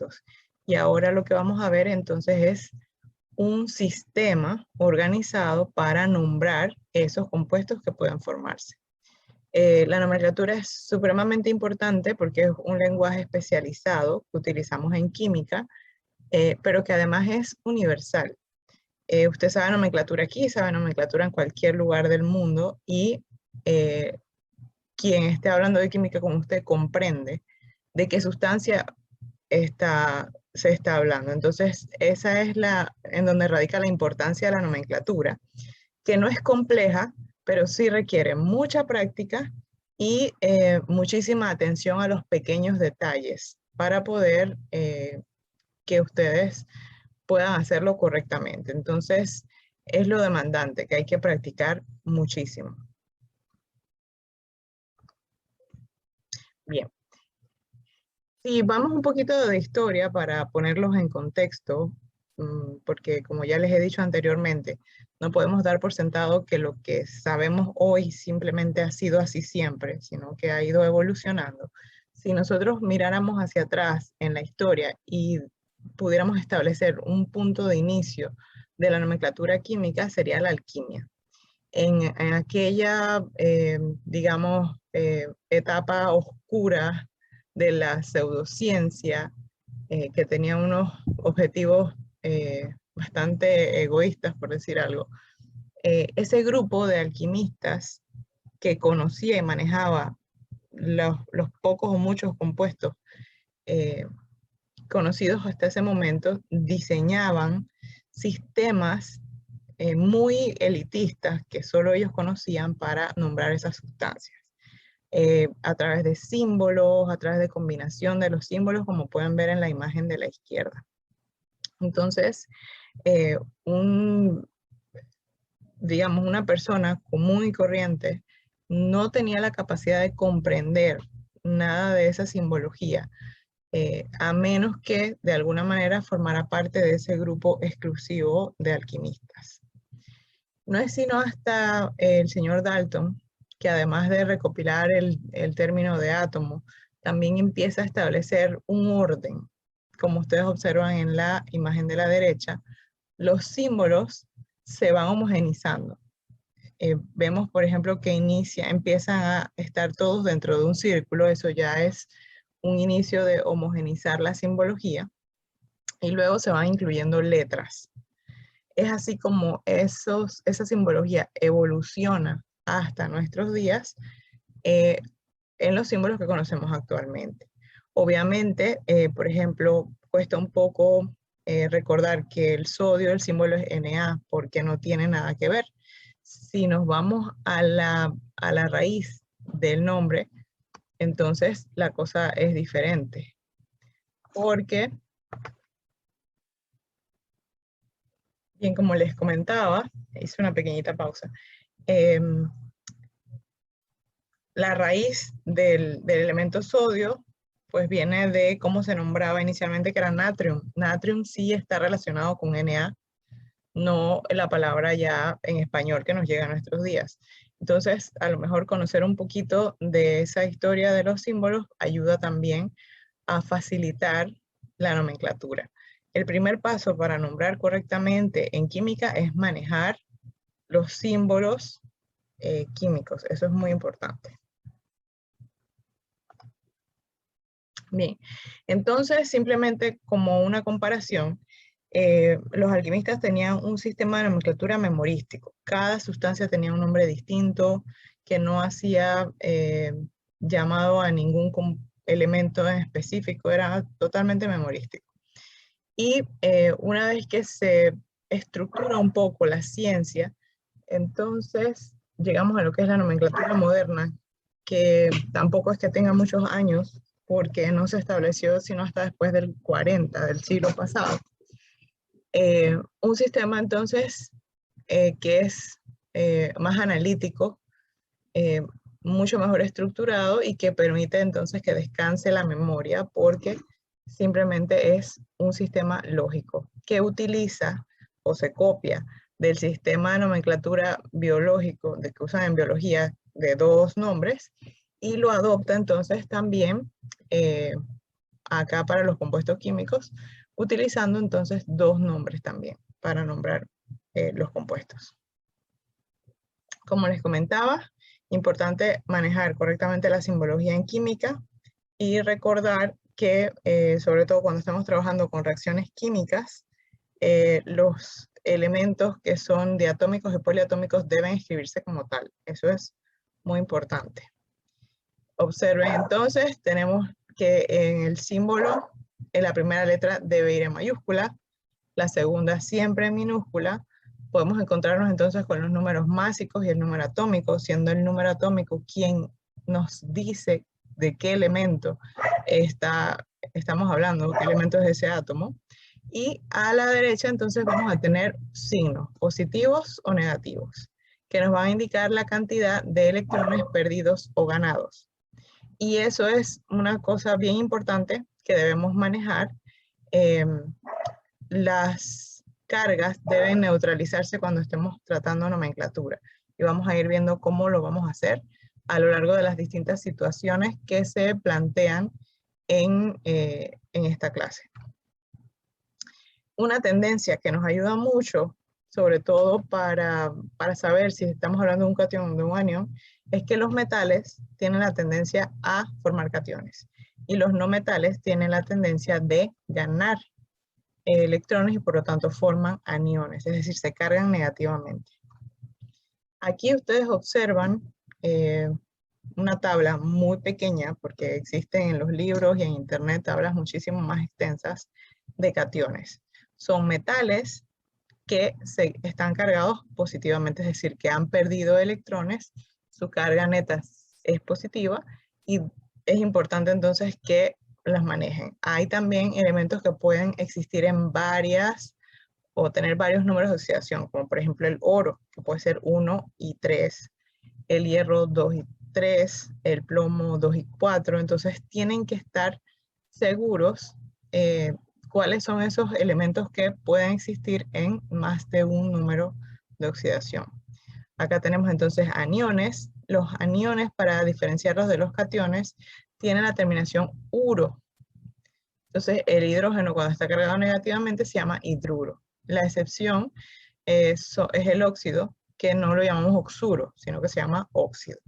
compuestos. Y ahora lo que vamos a ver entonces es un sistema organizado para nombrar esos compuestos que pueden formarse. La nomenclatura es supremamente importante porque es un lenguaje especializado que utilizamos en química, pero que además es universal. Usted sabe nomenclatura aquí, sabe nomenclatura en cualquier lugar del mundo y quien esté hablando de química con usted comprende de qué sustancia se está hablando. Entonces, esa es en donde radica la importancia de la nomenclatura, que no es compleja, pero sí requiere mucha práctica y muchísima atención a los pequeños detalles para poder que ustedes puedan hacerlo correctamente. Entonces, es lo demandante, que hay que practicar muchísimo. Bien. Si vamos un poquito de historia para ponerlos en contexto, porque como ya les he dicho anteriormente, no podemos dar por sentado que lo que sabemos hoy simplemente ha sido así siempre, sino que ha ido evolucionando. Si nosotros miráramos hacia atrás en la historia y pudiéramos establecer un punto de inicio de la nomenclatura química, sería la alquimia. En aquella, digamos, etapa oscura de la pseudociencia, que tenía unos objetivos bastante egoístas, por decir algo, ese grupo de alquimistas que conocía y manejaba los pocos o muchos compuestos conocidos hasta ese momento, diseñaban sistemas muy elitistas que solo ellos conocían para nombrar esas sustancias. A través de símbolos, a través de combinación de los símbolos, como pueden ver en la imagen de la izquierda. Entonces, digamos, una persona común y corriente no tenía la capacidad de comprender nada de esa simbología, a menos que de alguna manera formara parte de ese grupo exclusivo de alquimistas. No es sino hasta el señor Dalton que además de recopilar el término de átomo, también empieza a establecer un orden. Como ustedes observan en la imagen de la derecha, los símbolos se van homogenizando. Vemos, por ejemplo, que empiezan a estar todos dentro de un círculo. Eso ya es un inicio de homogenizar la simbología. Y luego se van incluyendo letras. Es así como esa simbología evoluciona hasta nuestros días en los símbolos que conocemos actualmente. Obviamente, por ejemplo, cuesta un poco recordar que el sodio, el símbolo es Na, porque no tiene nada que ver. Si nos vamos a la raíz del nombre, entonces la cosa es diferente. Porque, bien, como les comentaba, hice una pequeñita pausa. La raíz del elemento sodio, pues viene de cómo se nombraba inicialmente, que era natrium. Natrium sí está relacionado con Na, no la palabra ya en español que nos llega a nuestros días. Entonces, a lo mejor conocer un poquito de esa historia de los símbolos ayuda también a facilitar la nomenclatura. El primer paso para nombrar correctamente en química es manejar los símbolos químicos. Eso es muy importante. Bien, entonces simplemente como una comparación, los alquimistas tenían un sistema de nomenclatura memorístico. Cada sustancia tenía un nombre distinto que no hacía llamado a ningún elemento en específico, era totalmente memorístico. Y una vez que se estructura un poco la ciencia, entonces llegamos a lo que es la nomenclatura moderna, que tampoco es que tenga muchos años, porque no se estableció sino hasta después del 40 del siglo pasado. Un sistema entonces que es más analítico, mucho mejor estructurado y que permite entonces que descanse la memoria porque simplemente es un sistema lógico que utiliza o se copia del sistema de nomenclatura biológico de que usan en biología de dos nombres y lo adopta entonces también acá para los compuestos químicos, utilizando entonces dos nombres también para nombrar los compuestos. Como les comentaba, importante manejar correctamente la simbología en química y recordar que, sobre todo cuando estamos trabajando con reacciones químicas, los elementos que son diatómicos y poliatómicos deben escribirse como tal. Eso es muy importante. Observen entonces, tenemos que en el símbolo, en la primera letra debe ir en mayúscula, la segunda siempre en minúscula. Podemos encontrarnos entonces con los números másicos y el número atómico, siendo el número atómico quien nos dice de qué elemento estamos hablando, qué elemento es ese átomo. Y a la derecha entonces vamos a tener signos positivos o negativos, que nos van a indicar la cantidad de electrones perdidos o ganados. Y eso es una cosa bien importante que debemos manejar. Las cargas deben neutralizarse cuando estemos tratando nomenclatura. Y vamos a ir viendo cómo lo vamos a hacer a lo largo de las distintas situaciones que se plantean en esta clase. Una tendencia que nos ayuda mucho, sobre todo para saber si estamos hablando de un catión o de un anión, es que los metales tienen la tendencia a formar cationes y los no metales tienen la tendencia de ganar electrones y por lo tanto forman aniones, es decir, se cargan negativamente. Aquí ustedes observan una tabla muy pequeña, porque existen en los libros y en internet tablas muchísimo más extensas de cationes. Son metales que están cargados positivamente, es decir, que han perdido electrones, su carga neta es positiva y es importante entonces que las manejen. Hay también elementos que pueden existir en varias o tener varios números de oxidación, como por ejemplo el oro, que puede ser 1 y 3, el hierro 2 y 3, el plomo 2 y 4, entonces tienen que estar seguros cuáles son esos elementos que pueden existir en más de un número de oxidación. Acá tenemos entonces aniones. Los aniones, para diferenciarlos de los cationes, tienen la terminación uro. Entonces el hidrógeno cuando está cargado negativamente se llama hidruro. La excepción es el óxido, que no lo llamamos oxuro, sino que se llama óxido.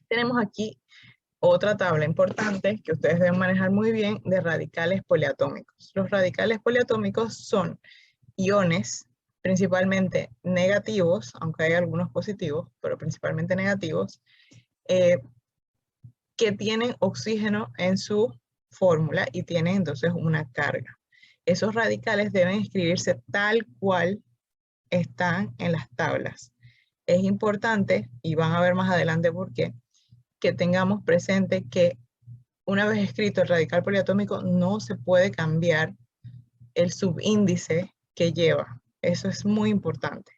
Tenemos aquí otra tabla importante que ustedes deben manejar muy bien de radicales poliatómicos. Los radicales poliatómicos son iones, principalmente negativos, aunque hay algunos positivos, pero principalmente negativos, que tienen oxígeno en su fórmula y tienen entonces una carga. Esos radicales deben escribirse tal cual están en las tablas. Es importante, y van a ver más adelante por qué, que tengamos presente que una vez escrito el radical poliatómico no se puede cambiar el subíndice que lleva. Eso es muy importante.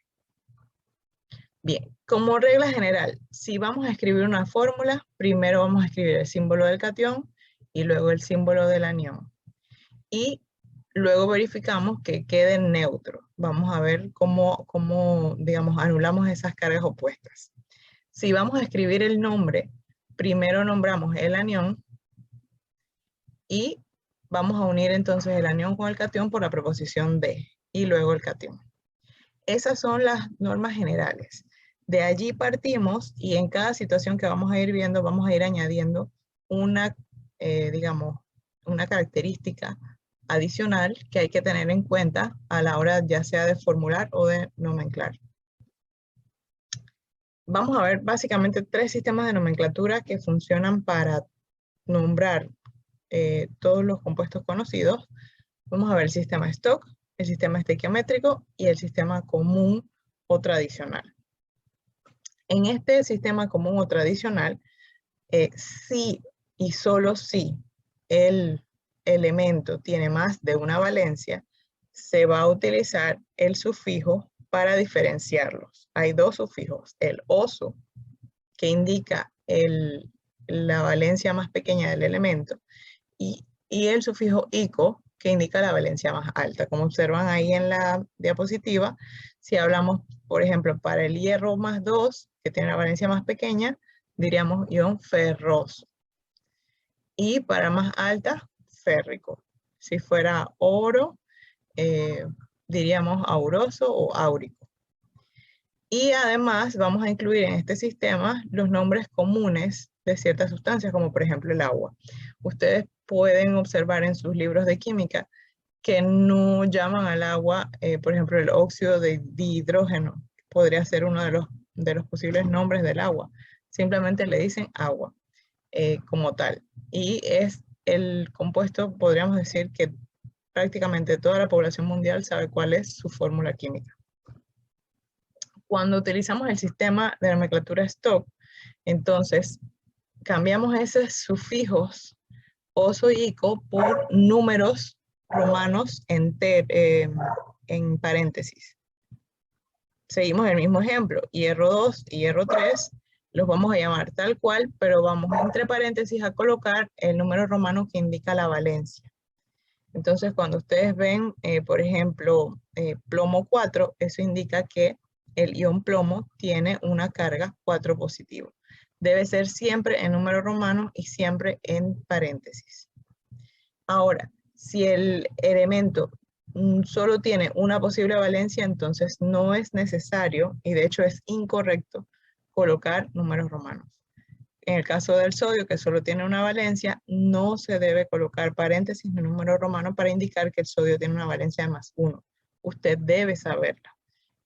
Bien, como regla general, si vamos a escribir una fórmula, primero vamos a escribir el símbolo del catión y luego el símbolo del anión. Y luego verificamos que quede neutro. Vamos a ver cómo digamos, anulamos esas cargas opuestas. Si vamos a escribir el nombre, primero nombramos el anión y vamos a unir entonces el anión con el catión por la preposición de y luego el catión. Esas son las normas generales. De allí partimos y en cada situación que vamos a ir viendo vamos a ir añadiendo una, digamos, una característica adicional que hay que tener en cuenta a la hora ya sea de formular o de nomenclar. Vamos a ver básicamente tres sistemas de nomenclatura que funcionan para nombrar todos los compuestos conocidos. Vamos a ver el sistema Stock, el sistema estequiométrico y el sistema común o tradicional. En este sistema común o tradicional, si y solo si el elemento tiene más de una valencia, se va a utilizar el sufijo para diferenciarlos. Hay dos sufijos, el oso, que indica la valencia más pequeña del elemento, y el sufijo ico, que indica la valencia más alta. Como observan ahí en la diapositiva, si hablamos, por ejemplo, para el hierro más 2, que tiene la valencia más pequeña, diríamos ion ferroso. Y para más alta, férrico. Si fuera oro, diríamos auroso o áurico. Y además vamos a incluir en este sistema los nombres comunes de ciertas sustancias, como por ejemplo el agua. Ustedes pueden observar en sus libros de química que no llaman al agua, por ejemplo, el óxido de dihidrógeno, podría ser uno de los posibles nombres del agua. Simplemente le dicen agua como tal. Y es el compuesto, podríamos decir que prácticamente toda la población mundial sabe cuál es su fórmula química. Cuando utilizamos el sistema de nomenclatura Stock, entonces cambiamos esos sufijos oso y ico por números romanos en paréntesis. Seguimos el mismo ejemplo, hierro 2 y hierro 3 los vamos a llamar tal cual, pero vamos entre paréntesis a colocar el número romano que indica la valencia. Entonces, cuando ustedes ven, por ejemplo, plomo 4, eso indica que el ion plomo tiene una carga 4 positivo. Debe ser siempre en número romano y siempre en paréntesis. Ahora, si el elemento solo tiene una posible valencia, entonces no es necesario, y de hecho es incorrecto, colocar números romanos. En el caso del sodio, que solo tiene una valencia, no se debe colocar paréntesis ni número romano para indicar que el sodio tiene una valencia de +1. Usted debe saberla.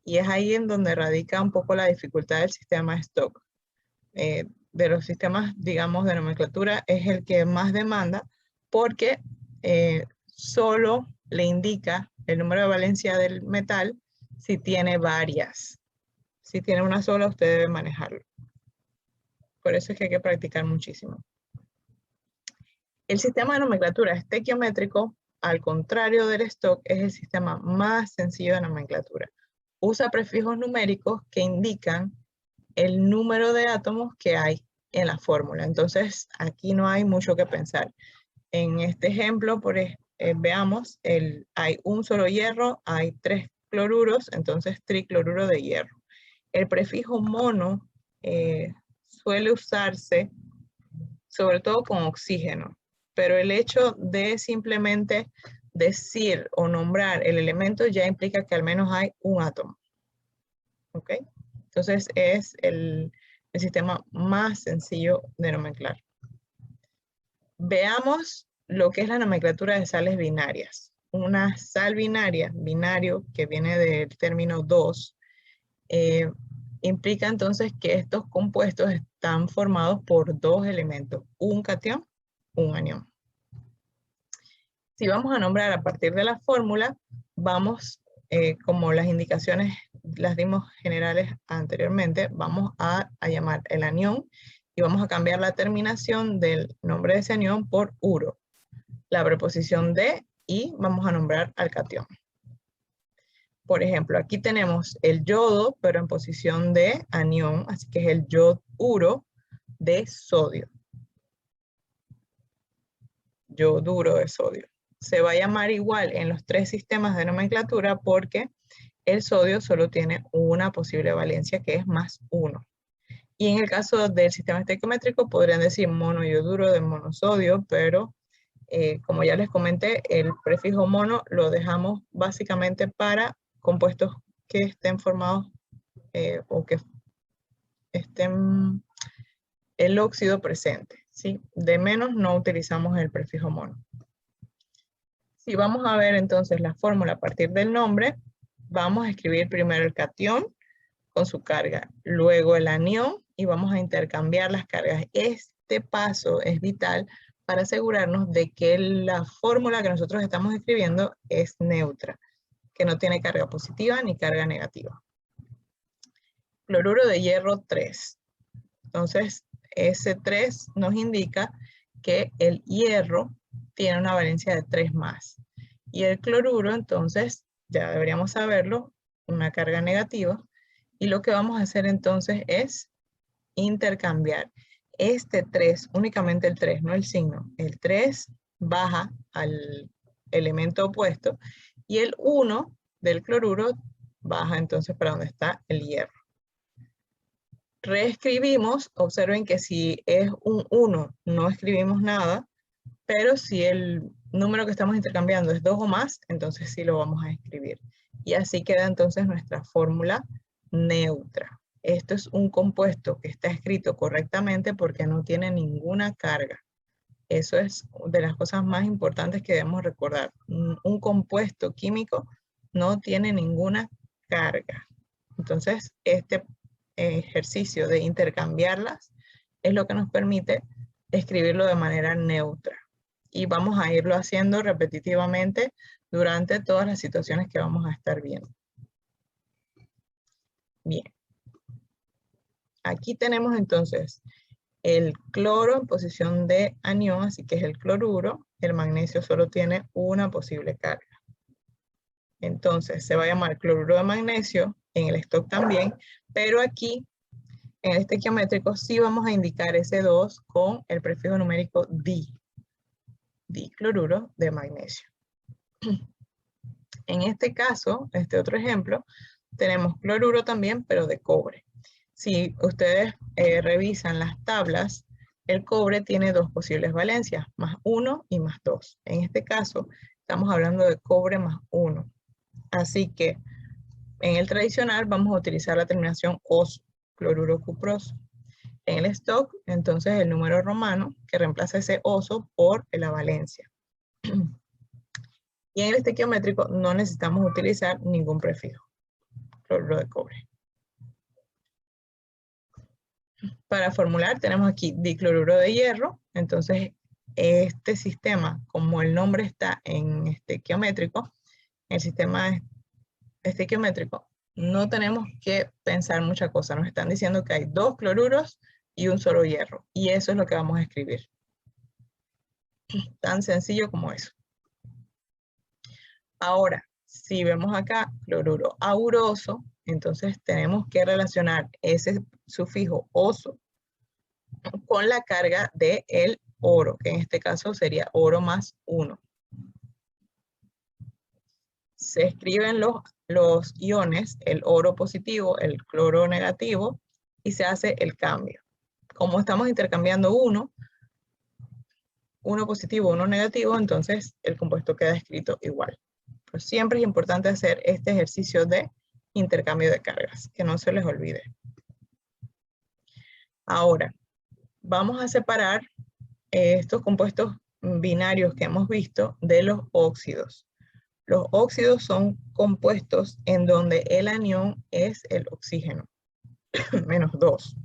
Y es ahí en donde radica un poco la dificultad del sistema Stock. De los sistemas, digamos, de nomenclatura, es el que más demanda porque solo le indica el número de valencia del metal si tiene varias. Si tiene una sola, usted debe manejarlo. Por eso es que hay que practicar muchísimo. El sistema de nomenclatura estequiométrico, al contrario del Stock, es el sistema más sencillo de nomenclatura. Usa prefijos numéricos que indican el número de átomos que hay en la fórmula. Entonces, aquí no hay mucho que pensar. En este ejemplo, veamos, hay un solo hierro, hay 3 cloruros, entonces tricloruro de hierro. El prefijo mono suele usarse sobre todo con oxígeno, pero el hecho de simplemente decir o nombrar el elemento ya implica que al menos hay un átomo. ¿Ok? Entonces es el sistema más sencillo de nomenclar. Veamos lo que es la nomenclatura de sales binarias. Una sal binaria, binario, que viene del término 2, implica entonces que estos compuestos están formados por 2 elementos, un catión, un anión. Si vamos a nombrar a partir de la fórmula, vamos, como las indicaciones las dimos generales anteriormente, vamos a llamar el anión y vamos a cambiar la terminación del nombre de ese anión por uro, la preposición de, y vamos a nombrar al catión. Por ejemplo, aquí tenemos el yodo, pero en posición de anión, así que es el yoduro de sodio. Yoduro de sodio. Se va a llamar igual en los 3 sistemas de nomenclatura porque el sodio solo tiene una posible valencia que es +1. Y en el caso del sistema estequiométrico podrían decir monoyoduro de monosodio, pero como ya les comenté, el prefijo mono lo dejamos básicamente para compuestos que estén formados o que estén el óxido presente, ¿sí? De menos no utilizamos el prefijo mono. Si vamos a ver entonces la fórmula a partir del nombre, vamos a escribir primero el catión con su carga, luego el anión y vamos a intercambiar las cargas. Este paso es vital para asegurarnos de que la fórmula que nosotros estamos escribiendo es neutra, que no tiene carga positiva ni carga negativa. Cloruro de hierro 3. Entonces, ese 3 nos indica que el hierro tiene una valencia de 3 más. Y el cloruro, entonces, ya deberíamos saberlo, una carga negativa. Y lo que vamos a hacer entonces es intercambiar este 3, únicamente el 3, no el signo. El 3 baja al elemento opuesto y el 1 del cloruro baja entonces para donde está el hierro. Reescribimos, observen que si es un 1 no escribimos nada, pero si el número que estamos intercambiando es 2 o más, entonces sí lo vamos a escribir. Y así queda entonces nuestra fórmula neutra. Esto es un compuesto que está escrito correctamente porque no tiene ninguna carga. Eso es de las cosas más importantes que debemos recordar. Un compuesto químico no tiene ninguna carga. Entonces, este ejercicio de intercambiarlas es lo que nos permite escribirlo de manera neutra. Y vamos a irlo haciendo repetitivamente durante todas las situaciones que vamos a estar viendo. Bien. Aquí tenemos entonces el cloro en posición de anión, así que es el cloruro. El magnesio solo tiene una posible carga. Entonces se va a llamar cloruro de magnesio, en el stock también, pero aquí en el estequiométrico sí vamos a indicar ese 2 con el prefijo numérico di. Dicloruro de magnesio. En este caso, este otro ejemplo, tenemos cloruro también, pero de cobre. Si ustedes revisan las tablas, el cobre tiene dos posibles valencias, más 1 y más 2. En este caso, estamos hablando de cobre más 1. Así que en el tradicional vamos a utilizar la terminación oso, cloruro cuproso. En el stock, entonces el número romano que reemplaza ese oso por la valencia. Y en el estequiométrico no necesitamos utilizar ningún prefijo, cloruro de cobre. Para formular tenemos aquí dicloruro de hierro, entonces este sistema, como el nombre está en estequiométrico, el sistema estequiométrico, no tenemos que pensar mucha cosa, nos están diciendo que hay 2 cloruros y un solo hierro, y eso es lo que vamos a escribir. Tan sencillo como eso. Ahora, si vemos acá cloruro auroso, entonces tenemos que relacionar ese sufijo oso con la carga del oro, que en este caso sería oro más 1. Se escriben los iones, el oro positivo, el cloro negativo, y se hace el cambio. Como estamos intercambiando uno positivo, uno negativo, entonces el compuesto queda escrito igual. Pero siempre es importante hacer este ejercicio de intercambio de cargas, que no se les olvide. Ahora, vamos a separar estos compuestos binarios que hemos visto de los óxidos. Los óxidos son compuestos en donde el anión es el oxígeno, menos 2.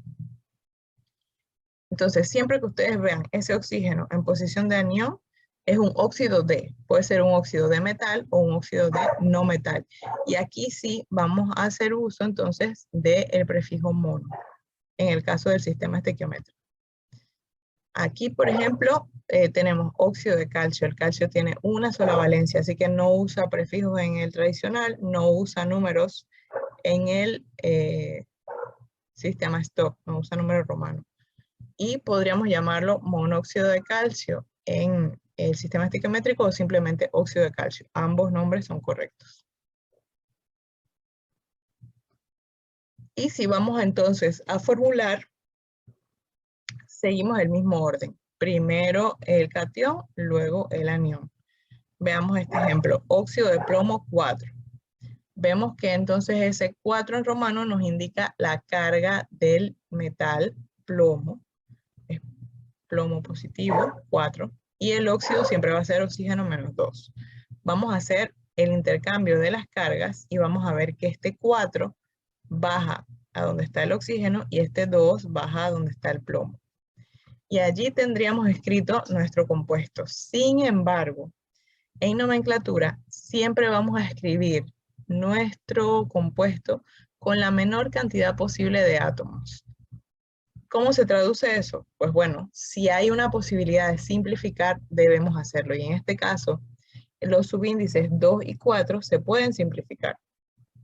Entonces, siempre que ustedes vean ese oxígeno en posición de anión, es un óxido de, puede ser un óxido de metal o un óxido de no metal. Y aquí sí vamos a hacer uso entonces del prefijo mono, en el caso del sistema estequiométrico. Aquí, por ejemplo, tenemos óxido de calcio. El calcio tiene una sola valencia, así que no usa prefijos en el tradicional, no usa números en el sistema stock, no usa número romano. Y podríamos llamarlo monóxido de calcio en el sistema estequiométrico o simplemente óxido de calcio. Ambos nombres son correctos. Y si vamos entonces a formular, seguimos el mismo orden. Primero el catión, luego el anión. Veamos este ejemplo, óxido de plomo 4. Vemos que entonces ese 4 en romano nos indica la carga del metal plomo. Es plomo positivo, 4. Y el óxido siempre va a ser oxígeno menos 2. Vamos a hacer el intercambio de las cargas y vamos a ver que este 4 baja a donde está el oxígeno y este 2 baja a donde está el plomo. Y allí tendríamos escrito nuestro compuesto. Sin embargo, en nomenclatura siempre vamos a escribir nuestro compuesto con la menor cantidad posible de átomos. ¿Cómo se traduce eso? Pues bueno, si hay una posibilidad de simplificar, debemos hacerlo. Y en este caso, los subíndices 2 y 4 se pueden simplificar.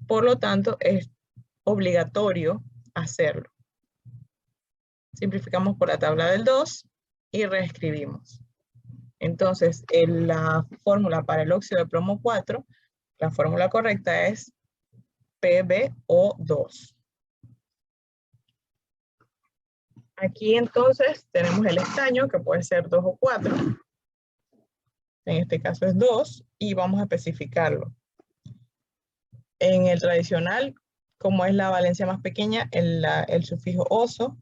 Por lo tanto, es obligatorio hacerlo. Simplificamos por la tabla del 2 y reescribimos. Entonces, la fórmula para el óxido de plomo 4, la fórmula correcta es PbO2. Aquí entonces tenemos el estaño, que puede ser 2 o 4. en este caso es 2, y vamos a especificarlo. En el tradicional, como es la valencia más pequeña, el sufijo oso,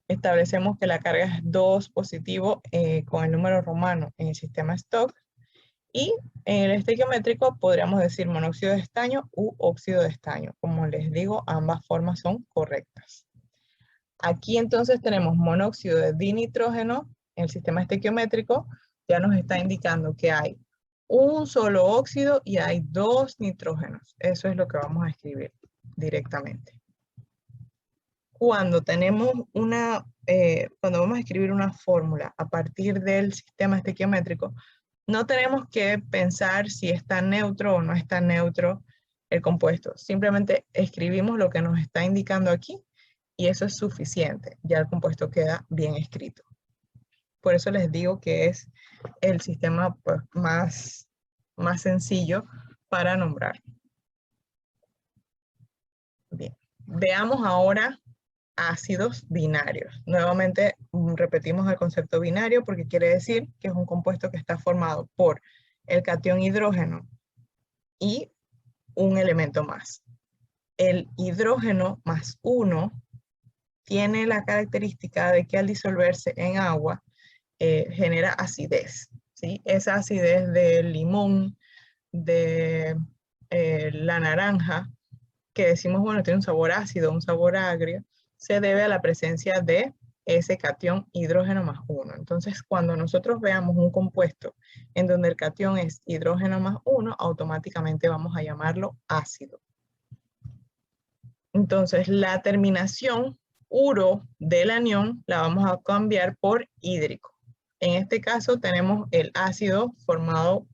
establecemos que la carga es 2 positivo con el número romano en el sistema stock. Y en el estequiométrico podríamos decir monóxido de estaño u óxido de estaño. Como les digo, ambas formas son correctas. Aquí entonces tenemos monóxido de dinitrógeno en el sistema estequiométrico. Ya nos está indicando que hay un solo óxido y hay 2 nitrógenos. Eso es lo que vamos a escribir directamente. Cuando tenemos cuando vamos a escribir una fórmula a partir del sistema estequiométrico, no tenemos que pensar si está neutro o no está neutro el compuesto. Simplemente escribimos lo que nos está indicando aquí y eso es suficiente. Ya el compuesto queda bien escrito. Por eso les digo que es el sistema pues, más sencillo para nombrar. Bien. Veamos ahora ácidos binarios. Nuevamente repetimos el concepto binario porque quiere decir que es un compuesto que está formado por el catión hidrógeno y un elemento más. El hidrógeno más 1 tiene la característica de que al disolverse en agua genera acidez, ¿sí? Esa acidez del limón, de la naranja, que decimos, bueno, tiene un sabor ácido, un sabor agrio, se debe a la presencia de ese catión hidrógeno más 1. Entonces, cuando nosotros veamos un compuesto en donde el catión es hidrógeno más 1, automáticamente vamos a llamarlo ácido. Entonces, la terminación uro del anión la vamos a cambiar por hídrico. En este caso tenemos el ácido formado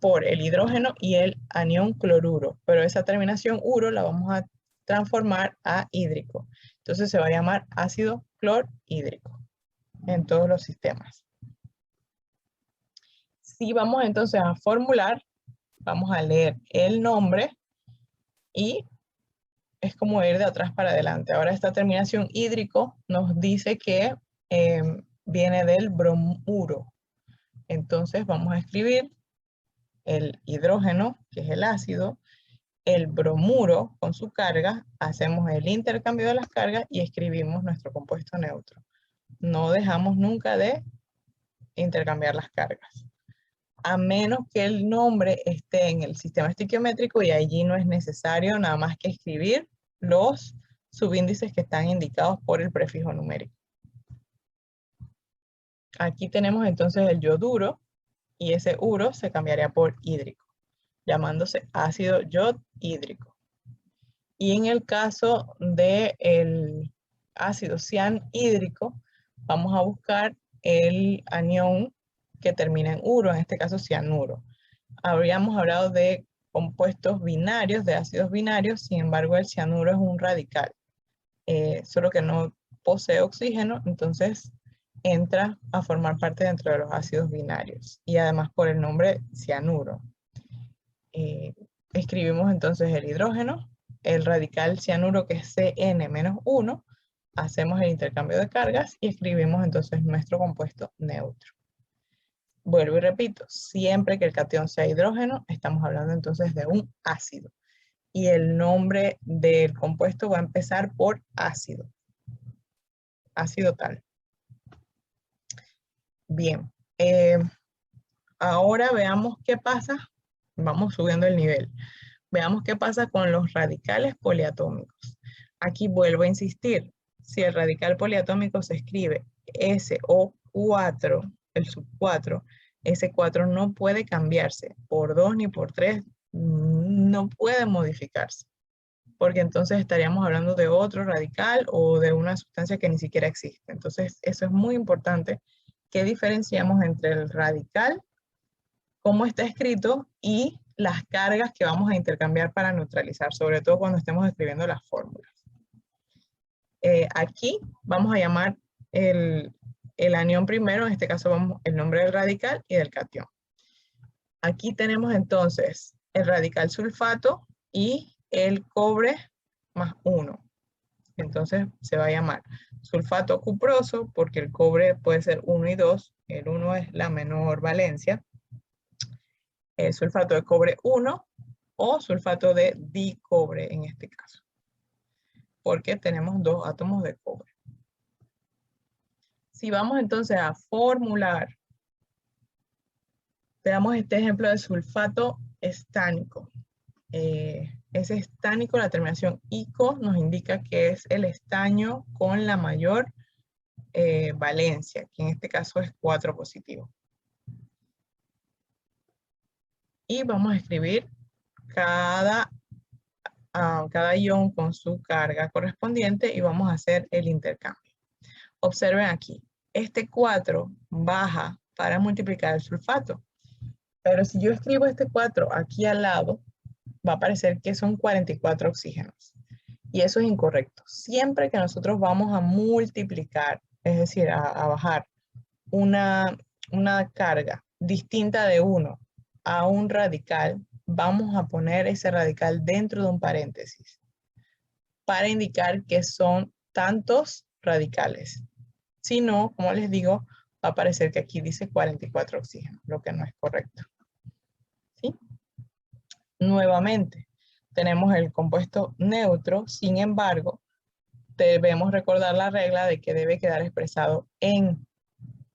por el hidrógeno y el anión cloruro, pero esa terminación uro la vamos a transformar a hídrico. Entonces se va a llamar ácido clorhídrico en todos los sistemas. Si vamos entonces a formular, vamos a leer el nombre y es como ir de atrás para adelante. Ahora esta terminación hídrico nos dice que viene del bromuro. Entonces vamos a escribir el hidrógeno, que es el ácido, el bromuro con su carga, hacemos el intercambio de las cargas y escribimos nuestro compuesto neutro. No dejamos nunca de intercambiar las cargas, a menos que el nombre esté en el sistema estequiométrico y allí no es necesario nada más que escribir los subíndices que están indicados por el prefijo numérico. Aquí tenemos entonces el yoduro y ese uro se cambiaría por hídrico, llamándose ácido yodhídrico. Y en el caso del ácido cianhídrico, vamos a buscar el anión que termina en uro, en este caso cianuro. Habríamos hablado de compuestos binarios, de ácidos binarios, sin embargo el cianuro es un radical, solo que no posee oxígeno, entonces entra a formar parte dentro de los ácidos binarios y además por el nombre cianuro. Escribimos entonces el hidrógeno, el radical cianuro que es CN-1, hacemos el intercambio de cargas y escribimos entonces nuestro compuesto neutro. Vuelvo y repito, siempre que el catión sea hidrógeno, estamos hablando entonces de un ácido. Y el nombre del compuesto va a empezar por ácido. Ácido tal. Bien. Ahora veamos qué pasa. Vamos subiendo el nivel. Veamos qué pasa con los radicales poliatómicos. Aquí vuelvo a insistir. Si el radical poliatómico se escribe SO4, el sub 4, ese 4 no puede cambiarse por 2 ni por 3, no puede modificarse, porque entonces estaríamos hablando de otro radical o de una sustancia que ni siquiera existe. Entonces eso es muy importante, que diferenciamos entre el radical, cómo está escrito, y las cargas que vamos a intercambiar para neutralizar, sobre todo cuando estemos escribiendo las fórmulas. Aquí vamos a llamar el anión primero, en este caso vamos el nombre del radical y del catión. Aquí tenemos entonces el radical sulfato y el cobre más 1. Entonces se va a llamar sulfato cuproso porque el cobre puede ser 1 y 2. El 1 es la menor valencia. El sulfato de cobre 1 o sulfato de dicobre en este caso, porque tenemos 2 átomos de cobre. Si vamos entonces a formular, veamos este ejemplo de sulfato estánico. Ese estánico, la terminación ico, nos indica que es el estaño con la mayor valencia, que en este caso es 4 positivo. Y vamos a escribir cada ion con su carga correspondiente y vamos a hacer el intercambio. Observen aquí, este 4 baja para multiplicar el sulfato. Pero si yo escribo este 4 aquí al lado, va a aparecer que son 44 oxígenos. Y eso es incorrecto. Siempre que nosotros vamos a multiplicar, es decir, a bajar una carga distinta de 1 a un radical, vamos a poner ese radical dentro de un paréntesis para indicar que son tantos radicales. Si no, como les digo, va a aparecer que aquí dice 44 oxígenos, lo que no es correcto. ¿Sí? Nuevamente, tenemos el compuesto neutro, sin embargo, debemos recordar la regla de que debe quedar expresado en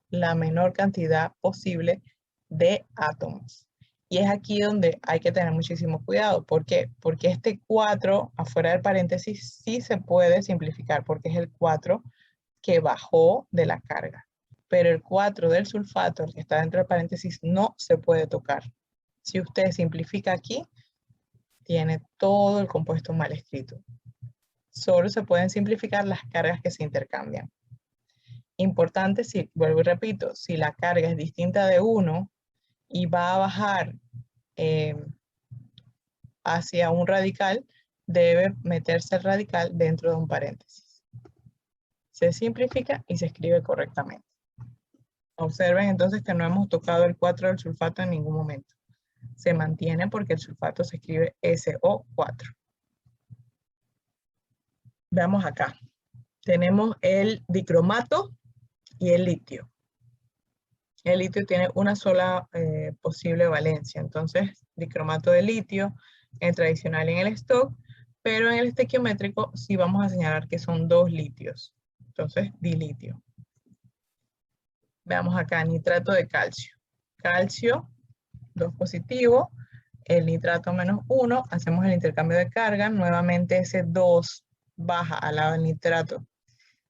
la menor cantidad posible de átomos. Y es aquí donde hay que tener muchísimo cuidado. ¿Por qué? Porque este 4 afuera del paréntesis sí se puede simplificar porque es el 4 que bajó de la carga. Pero el 4 del sulfato, el que está dentro del paréntesis, no se puede tocar. Si usted simplifica aquí, tiene todo el compuesto mal escrito. Solo se pueden simplificar las cargas que se intercambian. Importante, si vuelvo y repito, si la carga es distinta de 1 y va a bajar hacia un radical, debe meterse el radical dentro de un paréntesis. Se simplifica y se escribe correctamente. Observen entonces que no hemos tocado el 4 del sulfato en ningún momento. Se mantiene porque el sulfato se escribe SO4. Veamos acá. Tenemos el dicromato y el litio. El litio tiene una sola posible valencia. Entonces, dicromato de litio, en el tradicional y en el stock, pero en el estequiométrico sí vamos a señalar que son 2 litios. Entonces, dilitio. Veamos acá, nitrato de calcio. Calcio, 2 positivo, el nitrato menos 1, hacemos el intercambio de carga, nuevamente ese 2 baja al lado del nitrato.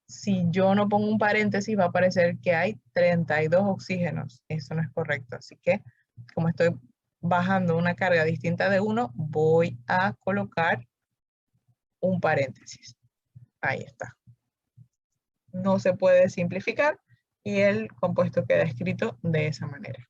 Si yo no pongo un paréntesis, va a aparecer que hay 32 oxígenos. Eso no es correcto. Así que, como estoy bajando una carga distinta de 1, voy a colocar un paréntesis. Ahí está. No se puede simplificar y el compuesto queda escrito de esa manera.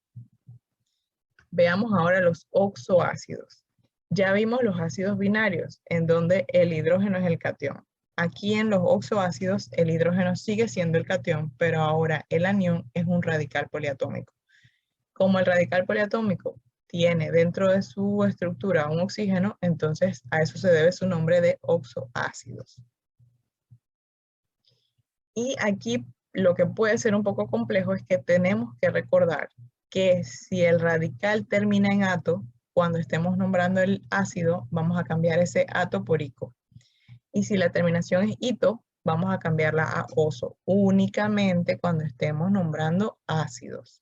Veamos ahora los oxoácidos. Ya vimos los ácidos binarios, en donde el hidrógeno es el catión. Aquí en los oxoácidos el hidrógeno sigue siendo el catión, pero ahora el anión es un radical poliatómico. Como el radical poliatómico tiene dentro de su estructura un oxígeno, entonces a eso se debe su nombre de oxoácidos. Y aquí lo que puede ser un poco complejo es que tenemos que recordar que si el radical termina en ato, cuando estemos nombrando el ácido, vamos a cambiar ese ato por ico. Y si la terminación es ito, vamos a cambiarla a oso, únicamente cuando estemos nombrando ácidos.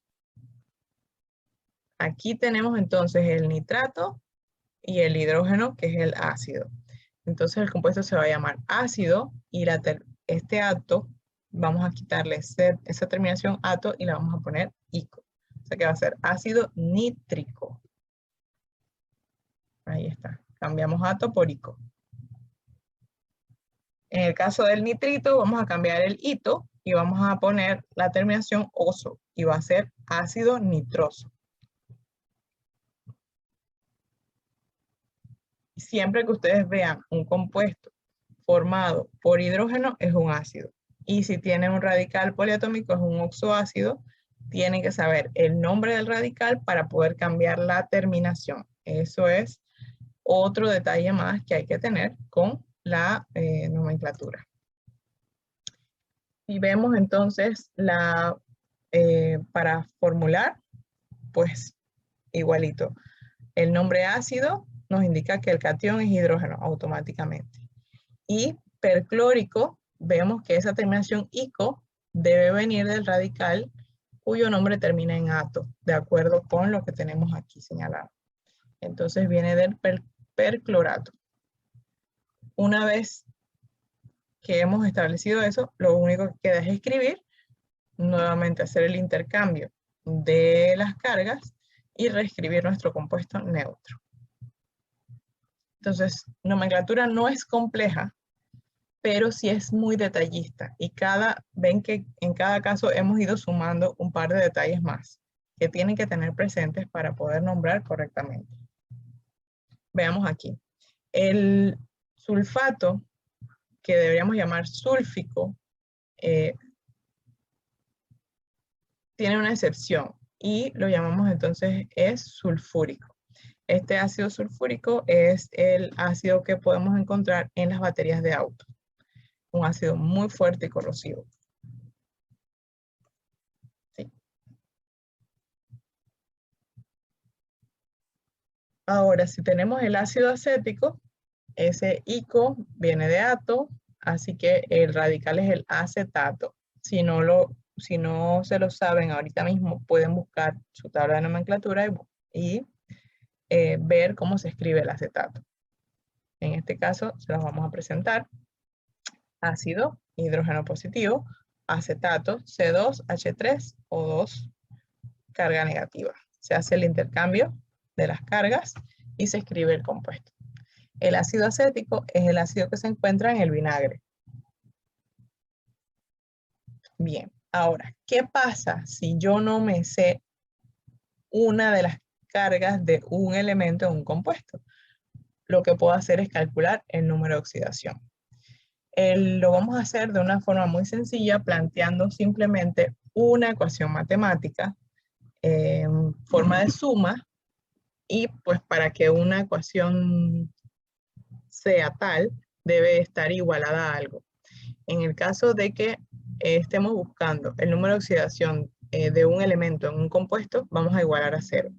Aquí tenemos entonces el nitrato y el hidrógeno, que es el ácido. Entonces el compuesto se va a llamar ácido y este ato, vamos a quitarle esa terminación ato y la vamos a poner ico. O sea que va a ser ácido nítrico. Ahí está. Cambiamos ato por ico. En el caso del nitrito, vamos a cambiar el ito y vamos a poner la terminación oso y va a ser ácido nitroso. Siempre que ustedes vean un compuesto formado por hidrógeno, es un ácido. Y si tiene un radical poliatómico, es un oxoácido. Tienen que saber el nombre del radical para poder cambiar la terminación. Eso es otro detalle más que hay que tener con la nomenclatura. Y vemos entonces para formular, pues igualito. El nombre ácido nos indica que el catión es hidrógeno automáticamente. Y perclórico, vemos que esa terminación ico debe venir del radical cuyo nombre termina en ato, de acuerdo con lo que tenemos aquí señalado. Entonces viene del perclorato. Una vez que hemos establecido eso, lo único que queda es escribir, nuevamente hacer el intercambio de las cargas y reescribir nuestro compuesto neutro. Entonces, nomenclatura no es compleja, pero sí es muy detallista y ven que en cada caso hemos ido sumando un par de detalles más que tienen que tener presentes para poder nombrar correctamente. Veamos aquí. El sulfato, que deberíamos llamar súlfico, tiene una excepción y lo llamamos entonces es sulfúrico. Este ácido sulfúrico es el ácido que podemos encontrar en las baterías de auto. Un ácido muy fuerte y corrosivo. ¿Sí? Ahora, si tenemos el ácido acético, ese ico viene de ato, así que el radical es el acetato. Si no se lo saben ahorita mismo, pueden buscar su tabla de nomenclatura y ver cómo se escribe el acetato. En este caso, se los vamos a presentar. Ácido, hidrógeno positivo, acetato, C2H3O2, carga negativa. Se hace el intercambio de las cargas y se escribe el compuesto. El ácido acético es el ácido que se encuentra en el vinagre. Bien, ahora, ¿qué pasa si yo no me sé una de las cargas de un elemento en un compuesto? Lo que puedo hacer es calcular el número de oxidación. Lo vamos a hacer de una forma muy sencilla, planteando simplemente una ecuación matemática en forma de suma, y pues para que una ecuación sea tal, debe estar igualada a algo. En el caso de que estemos buscando el número de oxidación de un elemento en un compuesto, vamos a igualar a 0.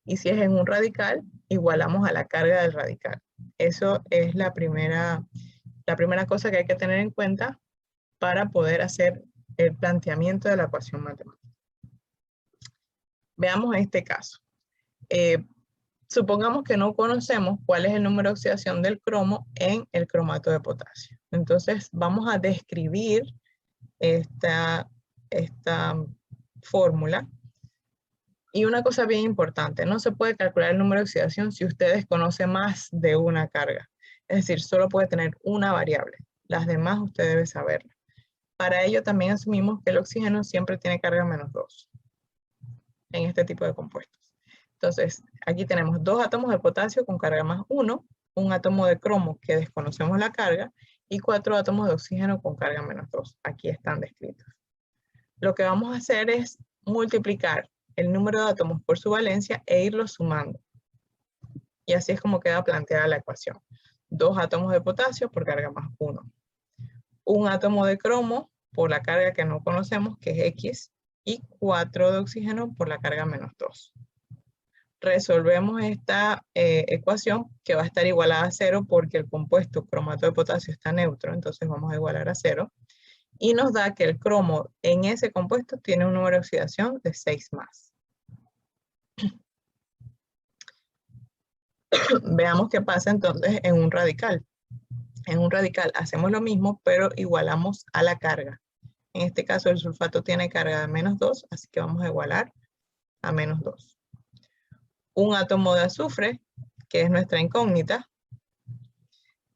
Y si es en un radical, igualamos a la carga del radical. Eso es la primera cosa que hay que tener en cuenta para poder hacer el planteamiento de la ecuación matemática. Veamos este caso. Supongamos que no conocemos cuál es el número de oxidación del cromo en el cromato de potasio. Entonces vamos a describir esta fórmula. Y una cosa bien importante, no se puede calcular el número de oxidación si usted desconoce más de una carga. Es decir, solo puede tener una variable. Las demás usted debe saberla. Para ello también asumimos que el oxígeno siempre tiene carga -2 en este tipo de compuestos. Entonces, aquí tenemos 2 átomos de potasio con carga +1, un átomo de cromo que desconocemos la carga y 4 átomos de oxígeno con carga -2. Aquí están descritos. Lo que vamos a hacer es multiplicar el número de átomos por su valencia e irlos sumando. Y así es como queda planteada la ecuación. 2 átomos de potasio por carga +1. Un átomo de cromo por la carga que no conocemos, que es X, y 4 de oxígeno por la carga -2. Resolvemos esta ecuación que va a estar igualada a 0 porque el compuesto cromato de potasio está neutro, entonces vamos a igualar a 0. Y nos da que el cromo en ese compuesto tiene un número de oxidación de 6 más. Veamos qué pasa entonces en un radical. En un radical hacemos lo mismo, pero igualamos a la carga. En este caso el sulfato tiene carga de -2, así que vamos a igualar a -2. Un átomo de azufre, que es nuestra incógnita,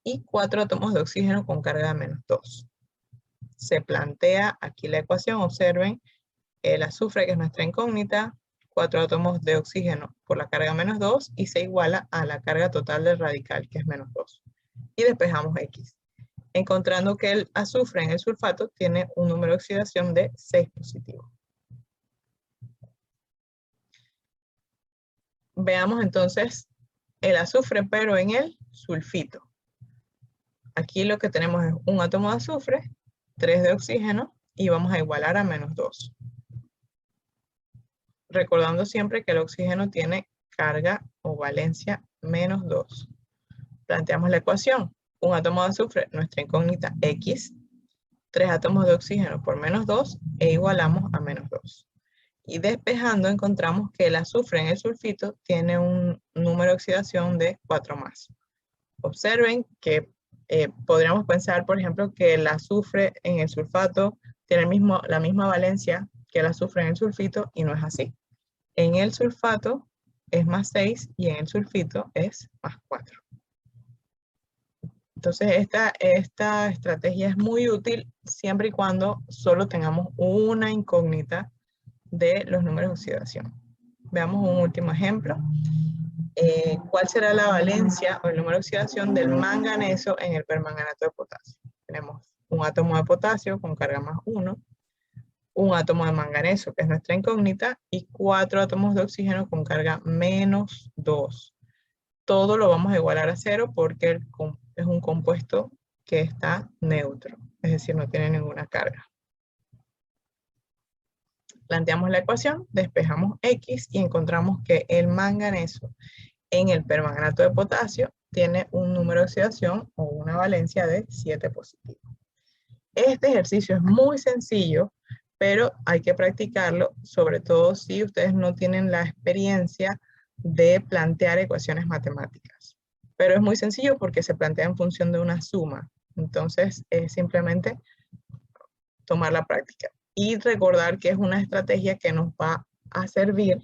y 4 átomos de oxígeno con carga de -2. Se plantea aquí la ecuación, observen, el azufre, que es nuestra incógnita, 4 átomos de oxígeno por la carga -2 y se iguala a la carga total del radical, que es -2. Y despejamos X, encontrando que el azufre en el sulfato tiene un número de oxidación de 6 positivo. Veamos entonces el azufre, pero en el sulfito. Aquí lo que tenemos es un átomo de azufre, 3 de oxígeno y vamos a igualar a -2. Recordando siempre que el oxígeno tiene carga o valencia -2. Planteamos la ecuación. Un átomo de azufre, nuestra incógnita X, 3 átomos de oxígeno por -2 e igualamos a -2. Y despejando encontramos que el azufre en el sulfito tiene un número de oxidación de 4 más. Observen que podríamos pensar, por ejemplo, que el azufre en el sulfato tiene la misma valencia que el azufre en el sulfito, y no es así. En el sulfato es +6 y en el sulfito es +4. Entonces esta estrategia es muy útil siempre y cuando solo tengamos una incógnita de los números de oxidación. Veamos un último ejemplo. ¿Cuál será la valencia o el número de oxidación del manganeso en el permanganato de potasio? Tenemos un átomo de potasio con carga +1, un átomo de manganeso, que es nuestra incógnita, y 4 átomos de oxígeno con carga -2. Todo lo vamos a igualar a 0 porque es un compuesto que está neutro, es decir, no tiene ninguna carga. Planteamos la ecuación, despejamos X y encontramos que el manganeso en el permanganato de potasio tiene un número de oxidación o una valencia de 7 positivo. Este ejercicio es muy sencillo, pero hay que practicarlo, sobre todo si ustedes no tienen la experiencia de plantear ecuaciones matemáticas. Pero es muy sencillo porque se plantea en función de una suma. Entonces, es simplemente tomar la práctica. Y recordar que es una estrategia que nos va a servir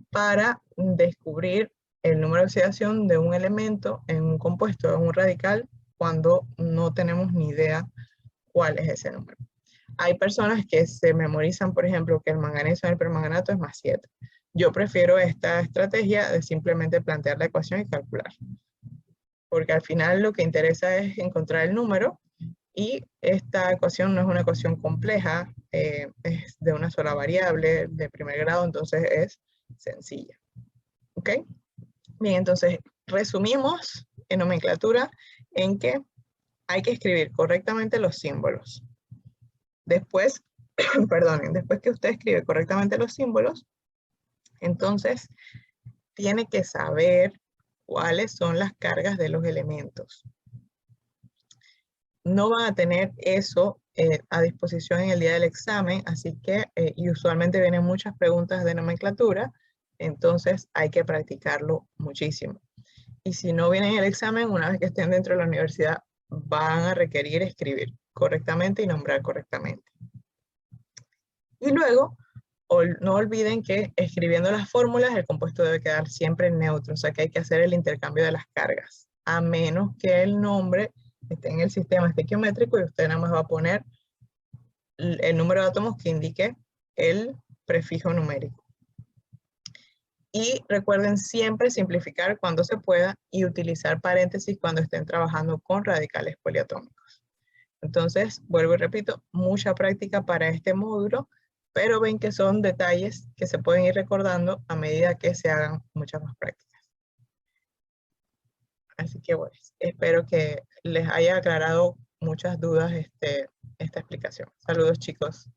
para descubrir el número de oxidación de un elemento en un compuesto, en un radical, cuando no tenemos ni idea cuál es ese número. Hay personas que se memorizan, por ejemplo, que el manganeso en el permanganato es +7. Yo prefiero esta estrategia de simplemente plantear la ecuación y calcular. Porque al final lo que interesa es encontrar el número, y esta ecuación no es una ecuación compleja, es de una sola variable de primer grado, entonces es sencilla. ¿Ok? Bien, entonces resumimos en nomenclatura en que hay que escribir correctamente los símbolos. Después, perdonen, después que usted escribe correctamente los símbolos, entonces tiene que saber cuáles son las cargas de los elementos. No van a tener eso a disposición en el día del examen, así que, y usualmente vienen muchas preguntas de nomenclatura, entonces hay que practicarlo muchísimo. Y si no vienen en el examen, una vez que estén dentro de la universidad, van a requerir escribir correctamente y nombrar correctamente. Y luego, no olviden que escribiendo las fórmulas, el compuesto debe quedar siempre neutro, o sea que hay que hacer el intercambio de las cargas, a menos que el nombre esté en el sistema estequiométrico y usted nada más va a poner el número de átomos que indique el prefijo numérico. Y recuerden siempre simplificar cuando se pueda y utilizar paréntesis cuando estén trabajando con radicales poliatómicos. Entonces, vuelvo y repito, mucha práctica para este módulo, pero ven que son detalles que se pueden ir recordando a medida que se hagan muchas más prácticas. Así que bueno, espero que les haya aclarado muchas dudas esta explicación. Saludos, chicos.